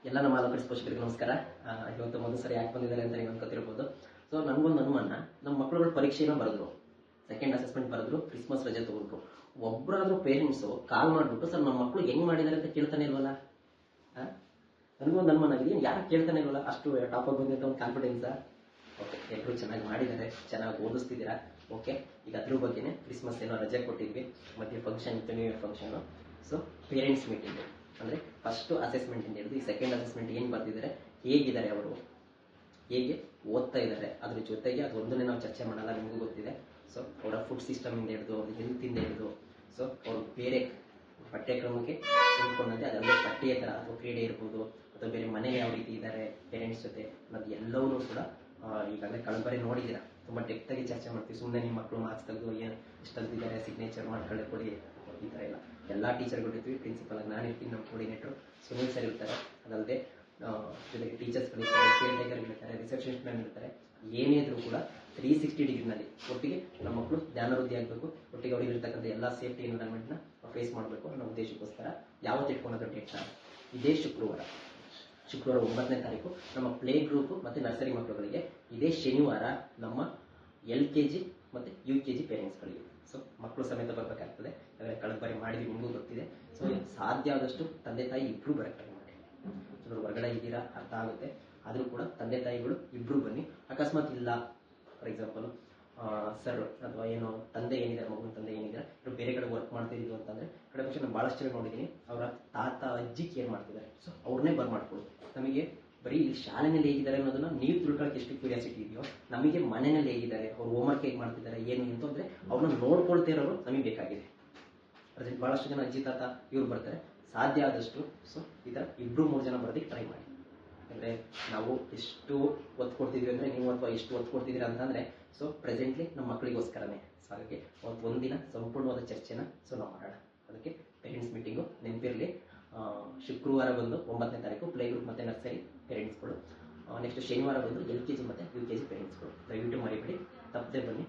ಎಲ್ಲ ನಮ್ಮ ಆಲೋಕರಿಸ ಪೋಷಕರಿಗೆ ನಮಸ್ಕಾರ. ಇವತ್ತು ಮೊದಲು ಸರಿ ಯಾಕೆ ಬಂದಿದ್ದಾರೆ ಅಂತ ನೀವು ಅನ್ಕೋತಿರ್ಬೋದು. ಸೊ ನನಗೊಂದು ಅನುಮಾನ, ನಮ್ಮ ಮಕ್ಕಳುಗಳು ಪರೀಕ್ಷೆನ ಬರೆದ್ರು, ಸೆಕೆಂಡ್ ಅಸೆಸ್ಮೆಂಟ್ ಬರೆದ್ರು, ಕ್ರಿಸ್ಮಸ್ ರಜೆ ತಗೊಂಡ್ರು. ಒಬ್ಬರಾದ್ರೂ ಪೇರೆಂಟ್ಸು ಕಾಲ್ ಮಾಡಿಬಿಟ್ಟು ಸರ್ ನಮ್ಮ ಮಕ್ಕಳು ಹೆಂಗ್ ಮಾಡಿದ್ದಾರೆ ಅಂತ ಕೇಳ್ತಾನೆ ಇಲ್ವಲ್ಲ. ನನಗೊಂದು ಅನುಮಾನ ಆಗಿದೆ, ಯಾರು ಕೇಳ್ತಾನೆ ಇಲ್ವಲ್ಲ. ಅಷ್ಟು ಟಾಪ್ ಆಗಿ ಬಂದಿದ್ದ ಒಂದು ಕಾನ್ಫಿಡೆನ್ಸಾ? ಓಕೆ, ಎಲ್ಲರೂ ಚೆನ್ನಾಗಿ ಮಾಡಿದ್ದಾರೆ, ಚೆನ್ನಾಗಿ ಓದಿಸ್ತಿದ್ದೀರಾ. ಓಕೆ, ಈಗ ಅದ್ರ ಬಗ್ಗೆನೇ ಕ್ರಿಸ್ಮಸ್ ಏನೋ ರಜೆ ಕೊಟ್ಟಿದ್ವಿ, ಮತ್ತೆ ಫಂಕ್ಷನ್ ಇತ್ತು, new year function. So parents meeting ಅಂದರೆ ಫಸ್ಟ್ ಅಸೆಸ್ಮೆಂಟಿಂದ ಹಿಡಿದು ಈ ಸೆಕೆಂಡ್ ಅಸೆಸ್ಮೆಂಟ್ ಏನು ಬರ್ತಿದ್ದಾರೆ, ಹೇಗಿದ್ದಾರೆ ಅವರು, ಹೇಗೆ ಓದ್ತಾ ಇದ್ದಾರೆ, ಅದ್ರ ಜೊತೆಗೆ ಅದೊಂದನ್ನೇ ನಾವು ಚರ್ಚೆ ಮಾಡಲ್ಲ, ನಿಮಗೂ ಗೊತ್ತಿದೆ. ಸೊ ಅವರ ಫುಡ್ ಸಿಸ್ಟಮಿಂದ ಹಿಡಿದು, ಅವ್ರ ಹೆಲ್ತಿಂದ ಹಿಡಿದು, ಸೊ ಅವ್ರು ಬೇರೆ ಪಠ್ಯಕ್ರಮಕ್ಕೆ ಹೊಂದ್ಕೊಂಡಂತೆ ಅದಲ್ಲದೆ ಪಠ್ಯ ಥರ ಅಥವಾ ಕ್ರೀಡೆ ಇರ್ಬೋದು, ಅಥವಾ ಬೇರೆ ಮನೇಲಿ ಯಾವ ರೀತಿ ಇದ್ದಾರೆ ಪೇರೆಂಟ್ಸ್ ಜೊತೆ ಅನ್ನೋದು ಎಲ್ಲವೂ ಕೂಡ ಈಗಾಗಲೇ ಕಳೆದ ನೋಡಿದ್ದೀರಾ. ತುಂಬ ಡೆಪ್ತಾಗಿ ಚರ್ಚೆ ಮಾಡ್ತೀವಿ. ಸುಮ್ಮನೆ ನಿಮ್ಮ ಮಕ್ಕಳು ಮಾರ್ಕ್ಸ್ ತೆಗೆದು ಏನು ಎಷ್ಟು ತೆಗೆದಿದ್ದಾರೆ, ಸಿಗ್ನೇಚರ್ ಮಾಡ್ಕೊಳ್ಳಿ ಕೊಡಿ, ಈ ಥರ ಇಲ್ಲ. ಎಲ್ಲ ಟೀಚರ್ಗಳು ಇರ್ತೀವಿ, ಪ್ರಿನ್ಸಿಪಲ್ ಆಗಿ ನಾನು ಇರ್ತೀನಿ, ನಮ್ಮ ಕೋರ್ಡಿನೇಟರ್ ಸುನೀಲ್ ಸರ್ ಇರ್ತಾರೆ, ಅದಲ್ಲದೆ ಜೊತೆಗೆ ಟೀಚರ್ಸ್ಗಳಿರ್ತಾರೆ, ಕೇರ್ ಟೇಕರ್ಗಳಿರ್ತಾರೆ, ರಿಸೆಪ್ಷನಿಸ್ಟ್ ಮ್ಯಾಮ್ ಇರ್ತಾರೆ. ಏನೇ ಇದ್ರೂ ಕೂಡ 360 ಡಿಗ್ರಿನಲ್ಲಿ ಒಟ್ಟಿಗೆ ನಮ್ಮ ಮಕ್ಕಳು ಜ್ಞಾನವೃದ್ಧಿ ಆಗಬೇಕು, ಒಟ್ಟಿಗೆ ಅವರಿಗೆ ಇರ್ತಕ್ಕಂಥ ಎಲ್ಲ ಸೇಫ್ಟಿ ಎನ್ವಿರಾನ್ಮೆಂಟ್ನ ಫೇಸ್ ಮಾಡಬೇಕು ಅನ್ನೋ ಉದ್ದೇಶಕ್ಕೋಸ್ಕರ ಯಾವತ್ತು ಇಟ್ಕೊಳ್ಳೋದು ಡೇಟ್ನ ಇದೇ ಶುಕ್ರವಾರ 9ನೇ ತಾರೀಕು ನಮ್ಮ ಪ್ಲೇ ಗ್ರೂಪ್ ಮತ್ತು ನರ್ಸರಿ ಮಕ್ಕಳುಗಳಿಗೆ, ಇದೇ ಶನಿವಾರ ನಮ್ಮ LKG ಮತ್ತು UKG ಪೇರೆಂಟ್ಸ್ಗಳಿಗೆ. ಸೊ ಮಕ್ಕಳು ಸಮೇತ ಬರಬೇಕಾಗ್ತದೆ. ಕಳೆದ ಬಾರಿ ಮಾಡಿದ್ವಿ, ನಿಮಗೂ ಗೊತ್ತಿದೆ. ಸೊ ಸಾಧ್ಯ ಆದಷ್ಟು ತಂದೆ ತಾಯಿ ಇಬ್ಬರು ಬರೋಕ್ಕೆ ಟ್ರೈ ಮಾಡಿ. ಸೊ ಹೊರಗಡೆ ಇದ್ದೀರಾ, ಅರ್ಥ ಆಗುತ್ತೆ, ಆದರೂ ಕೂಡ ತಂದೆ ತಾಯಿಗಳು ಇಬ್ಬರು ಬನ್ನಿ. ಅಕಸ್ಮಾತ್ ಇಲ್ಲ, ಫಾರ್ ಎಕ್ಸಾಂಪಲ್ ಸರ್ ಅಥವಾ ಏನೋ ತಂದೆ ಏನಿದ್ದಾರೆ, ಮಗುನ ತಂದೆ ಏನಿದ್ದಾರೆ, ಇವರು ಬೇರೆ ಕಡೆ ವರ್ಕ್ ಮಾಡ್ತಿದ್ದು ಅಂತಂದರೆ ಕಡೆ ಪಕ್ಷ ನಾನು ಭಾಳಷ್ಟು ಜನ ನೋಡಿದ್ದೀನಿ, ಅವರ ತಾತ ಅಜ್ಜಿ ಕೇರ್ ಮಾಡ್ತಿದ್ದಾರೆ. ಸೊ ಅವ್ರನ್ನೇ ಮಾಡ್ಕೊಳ್ಳೋದು. ನಮಗೆ ಬರೀ ಇಲ್ಲಿ ಶಾಲೆಯಲ್ಲಿ ಹೇಗಿದ್ದಾರೆ ಅನ್ನೋದನ್ನ ನೀವು ತಿಳ್ಕೊಳ್ಳೋಕೆ ಎಷ್ಟು ಕ್ಯೂರಿಯಾಸಿಟಿ ಇದೆಯೋ, ನಮಗೆ ಮನೆಯಲ್ಲಿ ಹೇಗಿದ್ದಾರೆ, ಅವ್ರು ಹೋಮ್ವರ್ಕ್ ಹೇಗೆ ಮಾಡ್ತಿದ್ದಾರೆ, ಏನು ಅಂತಂದರೆ ಅವ್ರನ್ನ ನೋಡ್ಕೊಳ್ತಾ ಇರೋರು ನಮಗೆ ಬೇಕಾಗಿದೆ. ಪ್ರೆಸೆಂಟ್ ಭಾಳಷ್ಟು ಜನ ಅಜ್ಜಿ ತಾತ ಇವ್ರು ಬರ್ತಾರೆ. ಸಾಧ್ಯ ಆದಷ್ಟು ಸೊ ಈ ಥರ 2-3 ಜನ ಬರೋದಕ್ಕೆ ಟ್ರೈ ಮಾಡಿ. ಅಂದರೆ ನಾವು ಎಷ್ಟು ಒತ್ತು ಕೊಡ್ತಿದ್ವಿ ಅಂದರೆ, ನೀವು ಅಥವಾ ಎಷ್ಟು ಒತ್ತು ಕೊಡ್ತಿದ್ದೀರಾ ಅಂತಂದರೆ, ಸೊ ಪ್ರೆಸೆಂಟ್ಲಿ ನಮ್ಮ ಮಕ್ಕಳಿಗೋಸ್ಕರನೇ. ಸೊ ಹಾಗಾಗಿ ಒಂದಿನ ಸಂಪೂರ್ಣವಾದ ಚರ್ಚೆನ ಸೊ ನಾವು ಮಾಡೋಣ. ಅದಕ್ಕೆ ಪೇರೆಂಟ್ಸ್ ಮೀಟಿಂಗು ನೆನಪಿರಲಿ. ಶುಕ್ರವಾರ ಬಂದು 9ನೇ ತಾರೀಕು ಪ್ಲೇ ಗ್ರೂಪ್ ಮತ್ತು ನರ್ಸರಿ ಪೇರೆಂಟ್ಸ್ಗಳು, ನೆಕ್ಸ್ಟ್ ಶನಿವಾರ ಬಂದು LKG ಮತ್ತು UKG ಪೇರೆಂಟ್ಸ್ಗಳು. ದಯವಿಟ್ಟು ಮರಿಬೇಡಿ, ತಪ್ಪದೆ ಬನ್ನಿ.